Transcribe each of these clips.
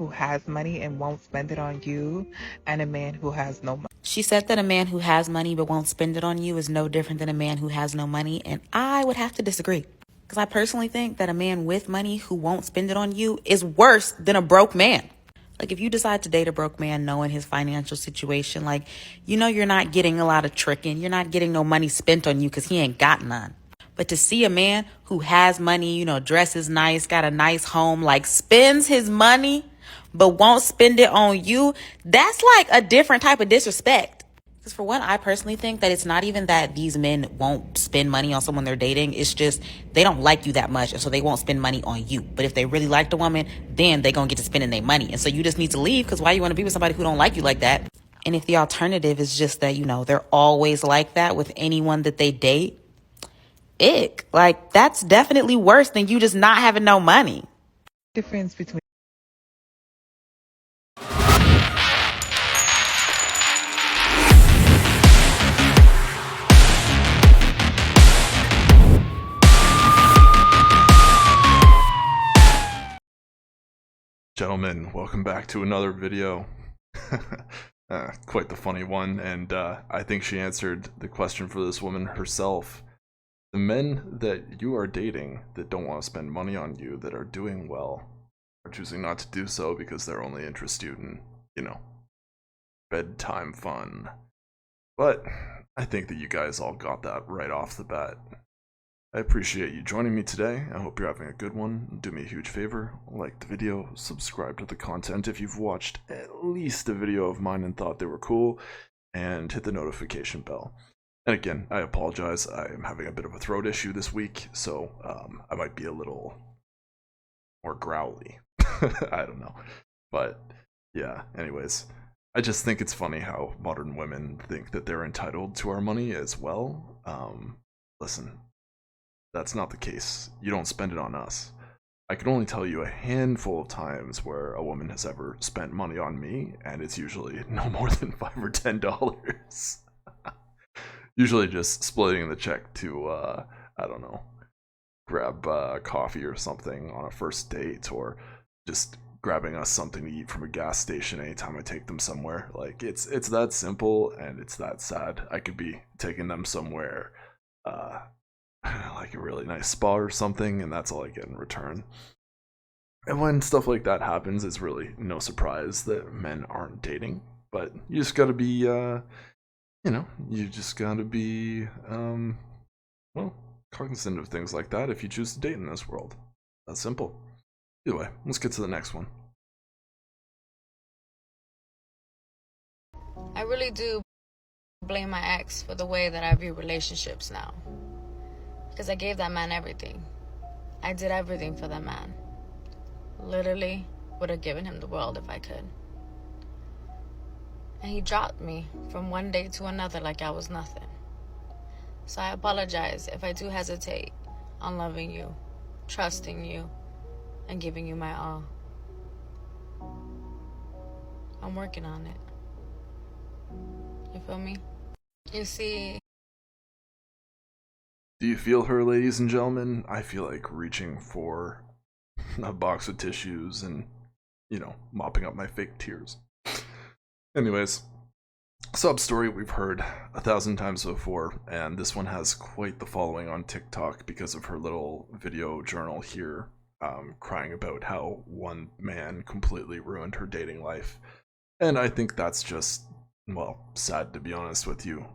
who has money and won't spend it on you, and a man who has no money. She said that a man who has money but won't spend it on you is no different than a man who has no money, and I would have to disagree. Because I personally think that a man with money who won't spend it on you is worse than a broke man. Like, if you decide to date a broke man knowing his financial situation, like, you know, you're not getting a lot of tricking. You're not getting no money spent on you because he ain't got none. But to see a man who has money, you know, dresses nice, got a nice home, like spends his money, but won't spend it on you, that's like a different type of disrespect. Because for one, I personally think that it's not even that these men won't spend money on someone they're dating. It's just they don't like you that much, and so they won't spend money on you. But if they really like the woman, then they gonna get to spending their money. And so you just need to leave, because why you want to be with somebody who don't like you like that? And if the alternative is just that, you know, they're always like that with anyone that they date, ick. Like, that's definitely worse than you just not having no money. Difference between Gentlemen, welcome back to another video. Quite the funny one, and I think she answered the question for this woman herself. The men that you are dating that don't want to spend money on you, that are doing well, are choosing not to do so because they're only interested in, you know, bedtime fun. But I think that you guys all got that right off the bat. I appreciate you joining me today. I hope you're having a good one. Do me a huge favor, like the video, subscribe to the content if you've watched at least a video of mine and thought they were cool, and hit the notification bell. And again, I apologize, I am having a bit of a throat issue this week, so I might be a little more growly. I don't know. But yeah, anyways, I just think it's funny how modern women think that they're entitled to our money as well. Listen, that's not the case. You don't spend it on us. I can only tell you a handful of times where a woman has ever spent money on me, and it's usually no more than $5 or $10. Usually just splitting the check to, I don't know, grab coffee or something on a first date, or just grabbing us something to eat from a gas station anytime I take them somewhere. Like, it's that simple, and it's that sad. I could be taking them somewhere, like a really nice spa or something, and that's all I get in return. And when stuff like that happens, it's really no surprise that men aren't dating. But you just gotta be, you just gotta be, well, cognizant of things like that if you choose to date in this world. That's simple. Either way, let's get to the next one. I really do blame my ex for the way that I view relationships now. Because I gave that man everything. I did everything for that man. Literally would have given him the world if I could. And he dropped me from one day to another like I was nothing. So I apologize if I do hesitate on loving you, trusting you, and giving you my all. I'm working on it. You feel me? You see, Do you feel her, ladies and gentlemen? I feel like reaching for a box of tissues and, mopping up my fake tears. Anyways, sub story we've heard 1,000 times before, and this one has quite the following on TikTok because of her little video journal here, crying about how one man completely ruined her dating life. And I think that's just, well, sad, to be honest with you.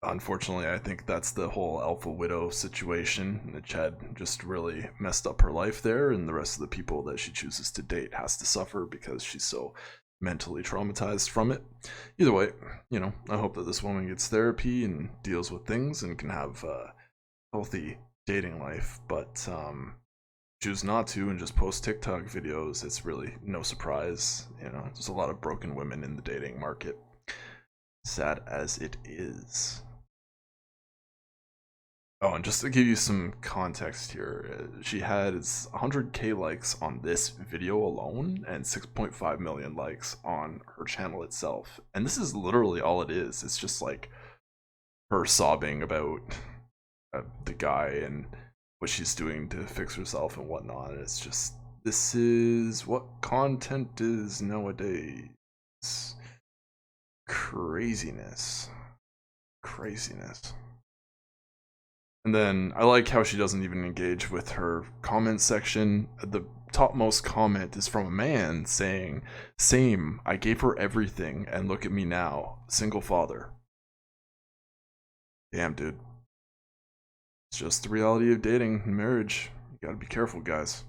Unfortunately, I think that's the whole alpha widow situation. Chad just really messed up her life there, and the rest of the people that she chooses to date has to suffer because she's so mentally traumatized from it. Either way, I hope that this woman gets therapy and deals with things and can have a healthy dating life, but choose not to and just post TikTok videos. It's really no surprise. There's a lot of broken women in the dating market, sad as it is. Oh, and just to give you some context here, she has 100k likes on this video alone and 6.5 million likes on her channel itself. And this is literally all it is. It's just like her sobbing about the guy and what she's doing to fix herself and whatnot. It's just This is what content is nowadays. Craziness. Craziness. And then I like how she doesn't even engage with her comment section. The topmost comment is from a man saying, "Same, I gave her everything, and look at me now, single father." Damn, dude. It's just the reality of dating and marriage. You gotta be careful, guys.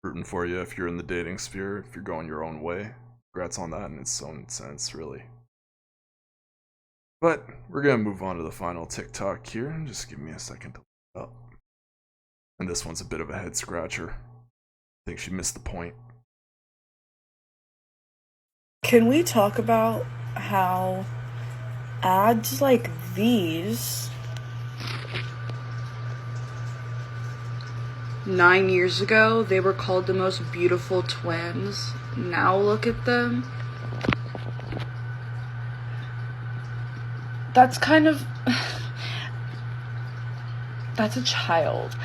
Rooting for you if you're in the dating sphere, if you're going your own way. Congrats on that in its own sense, really. But we're gonna move on to the final TikTok here. Just give me a second to look up. And this one's a bit of a head scratcher. I think she missed the point. Can we talk about how ads like these 9 years ago, they were called the most beautiful twins. Now look at them. That's kind of... that's a child.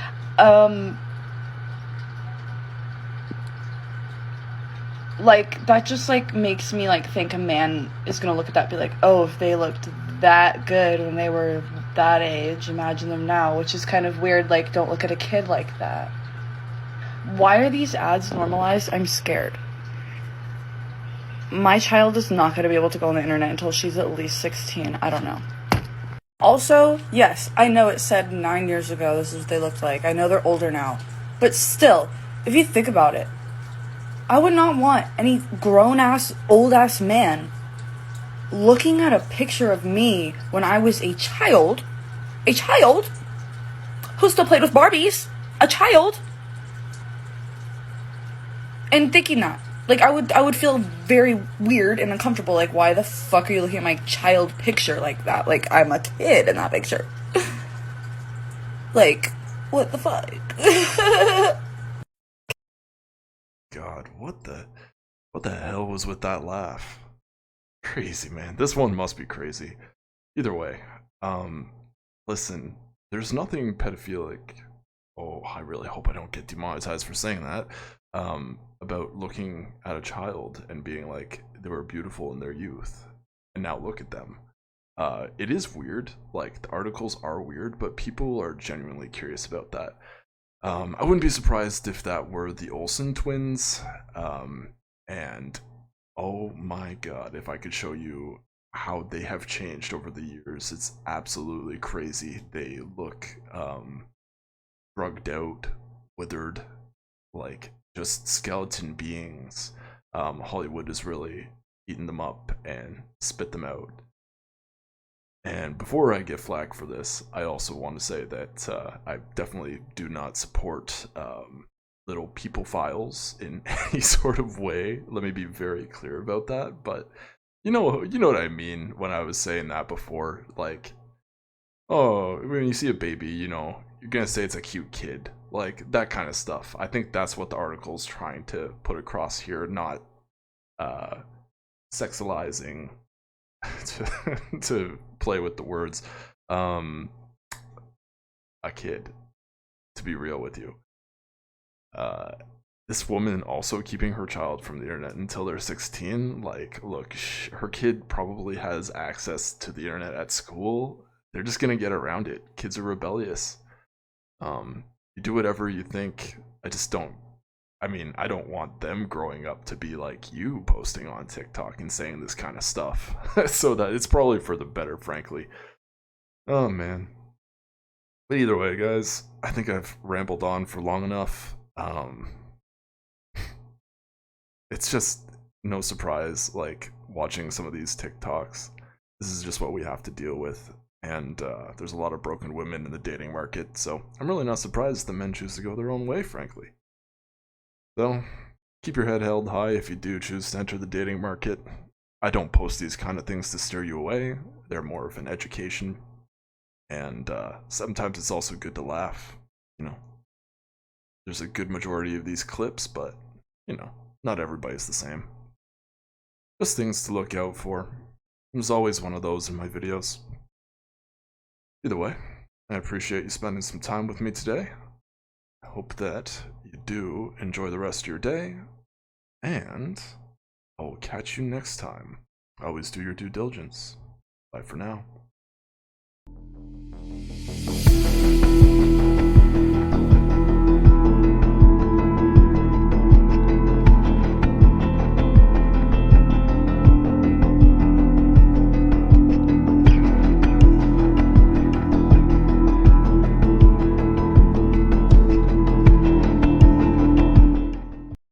Like, that just, like, makes me, like, think a man is gonna look at that and be like, oh, if they looked that good when they were that age, imagine them now, which is kind of weird. Like, don't look at a kid like that. Why are these ads normalized? I'm scared. My child is not going to be able to go on the internet until she's at least 16. I don't know. Also, yes, I know it said 9 years ago this is what they looked like. I know they're older now. But still, if you think about it, I would not want any grown-ass, old-ass man looking at a picture of me when I was a child who still played with Barbies, a child, and thinking that. Like, I would feel very weird and uncomfortable. Like, why the fuck are you looking at my child picture like that? Like, I'm a kid in that picture. Like, what the fuck? God, what the hell was with that laugh? Crazy, man. This one must be crazy. Either way, listen, there's nothing pedophilic. Oh, I really hope I don't get demonetized for saying that. About looking at a child and being like, they were beautiful in their youth, and now look at them. It is weird. Like, the articles are weird, but people are genuinely curious about that. I wouldn't be surprised if that were the Olsen twins. And oh my god, if I could show you how they have changed over the years, it's absolutely crazy. They look drugged out, withered, like just skeleton beings. Hollywood has really eaten them up and spit them out. And before I get flack for this, I also want to say that I definitely do not support little people files in any sort of way. Let me be very clear about that. But you know what I mean when I was saying that before. Like, oh, when you see a baby, you know, you're gonna say it's a cute kid. Like, that kind of stuff. I think that's what the article's trying to put across here, not sexualizing to play with the words. A kid, to be real with you. This woman also keeping her child from the internet until they're 16. Like, look, her kid probably has access to the internet at school. They're just gonna get around it. Kids are rebellious. You do whatever you think. I don't want them growing up to be like you, posting on TikTok and saying this kind of stuff. So that it's probably for the better, frankly. Oh man. But either way, guys, I think I've rambled on for long enough. It's just no surprise, like, watching some of these TikToks. This is just what we have to deal with. And there's a lot of broken women in the dating market, so I'm really not surprised the men choose to go their own way, frankly. So, keep your head held high if you do choose to enter the dating market. I don't post these kind of things to steer you away. They're more of an education. And sometimes it's also good to laugh, you know. There's a good majority of these clips, but, you know, not everybody's the same. Just things to look out for. There's always one of those in my videos. Either way, I appreciate you spending some time with me today. I hope that you do enjoy the rest of your day, and I will catch you next time. Always do your due diligence. Bye for now.